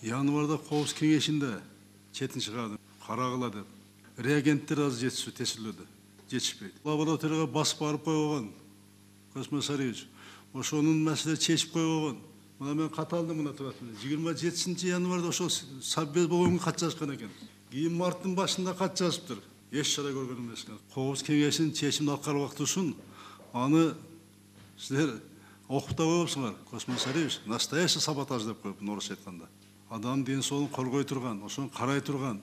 Январда Коопсуз кеңешинде четин чыгарды, карагыла деп. Реагенттер аз тесилди, жетишпейт. Лабораторияга басып барып койгон, Космо Сарыевич. Ошонун маселе чечип койгон. Мына мен кат алдым, мына турат. 27 январда ошол Совбез болгонго кат жазышкан экен. Кийин марттын башында кат жазыптыр. Эч чара көргөн эмес. Коопсуз кеңешинин чечимин аткаруу убакыты ушун. Аны силер окуп койгопсуңар, Космо Сарыевич. Настоящий саботаж деп коюп, орусча айтканда. Адам ден соолугун коргой турган, ошону карай турган.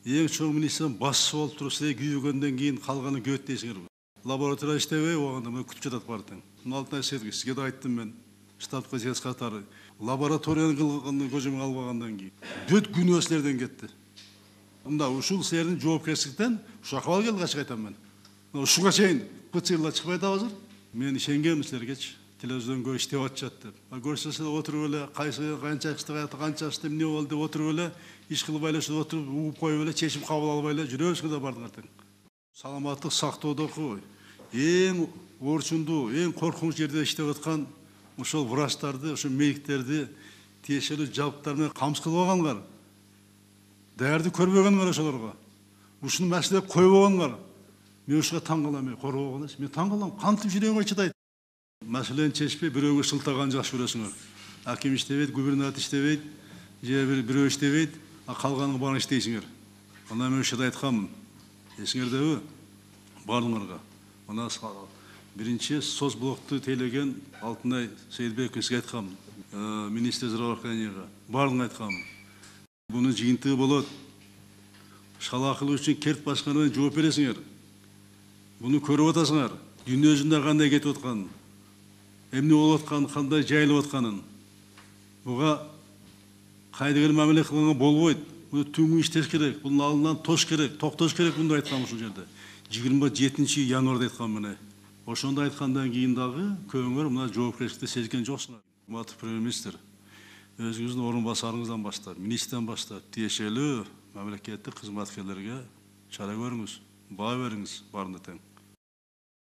Эң чоң министрдин башчысы болуп туруп, силер күйгөндөн кийин калганын көйөт дейсиңер. Лаборатория иштебей, оғанда мен күтіп жатат бардым. Алтын айсетке, сізге де айттым мен, штабқа сез қатары. Лабораторияны қылғанын көзіме албағандан кейін. 4 күн өсілерден кетті. Мында ушул силердин жоопкерчиликтен ушака ал келди ачык айтам мен. Ушуга чейин ПЦР чыкпайт азыр. Мен ишенгем силерге телевизионго иштеп атышат деп. Көрсөсү отуруп эле кайсы канча иштеп канча иштеп эмне болду деп отуруп эле иш кылбай эле отуруп угуп коюп эле чечим кабыл албай эле жүрөбүзгө да бардыңар тең. Саламаттык сактоодогу эң орчундуу, эң коркунуч жерде иштеп аткан ошол врачтарды, ошол медиктерди тиешелүү жабыктар менен камсыз кылып алгандар. Дээрди көрбөгөнүңөр ошолорго. Ушуну маселе койбогонуңар. Мен ушуга таң калам, корбогон эмес. Мен таң калам, кантип жүрөгүңөр чыдайт. Маселени чечпей бирөөгө шылтаган жакшы көрөсүңөр. Аким иштебейт, губернатор иштебейт, же бирөө иштебейт, а калганын баарын иштейсиңер. Ана мен ушуга айтканмын. Эсиңердеби? Бардыңарга. Мына биринчи соц блокту тейлеген Алтынай Сейдбековичке айткам, министр здравоохраненияга бардың айткам. Буну жыйынтыгы болот. Шала кылуу үчүн керт башкармадан жооп бересиңер. Буну көрүп атасыңар. Дүйнө жүзүндө кандай кетип атканын, эмне болуп атканын, кандай жайылып атканын. Буга кайдыгер мамиле кылганга болбойт. Буну түңү иштеш керек. Bunun алдынан тош керек, токтош керек. Bunu айткам ушул жерде. 27 январда айткам мына. Ошондо айткандан кийин дагы көңүңөр мына жоопкерчиликти сезген жоксуңар. Урматтуу премьер-министр, өзүңүздүн орун басарыңыздан баштап, министрден баштап, тиешелүү мамлекеттик кызматкерлерге чара көрүңүз, баа бериңиз баарына тең.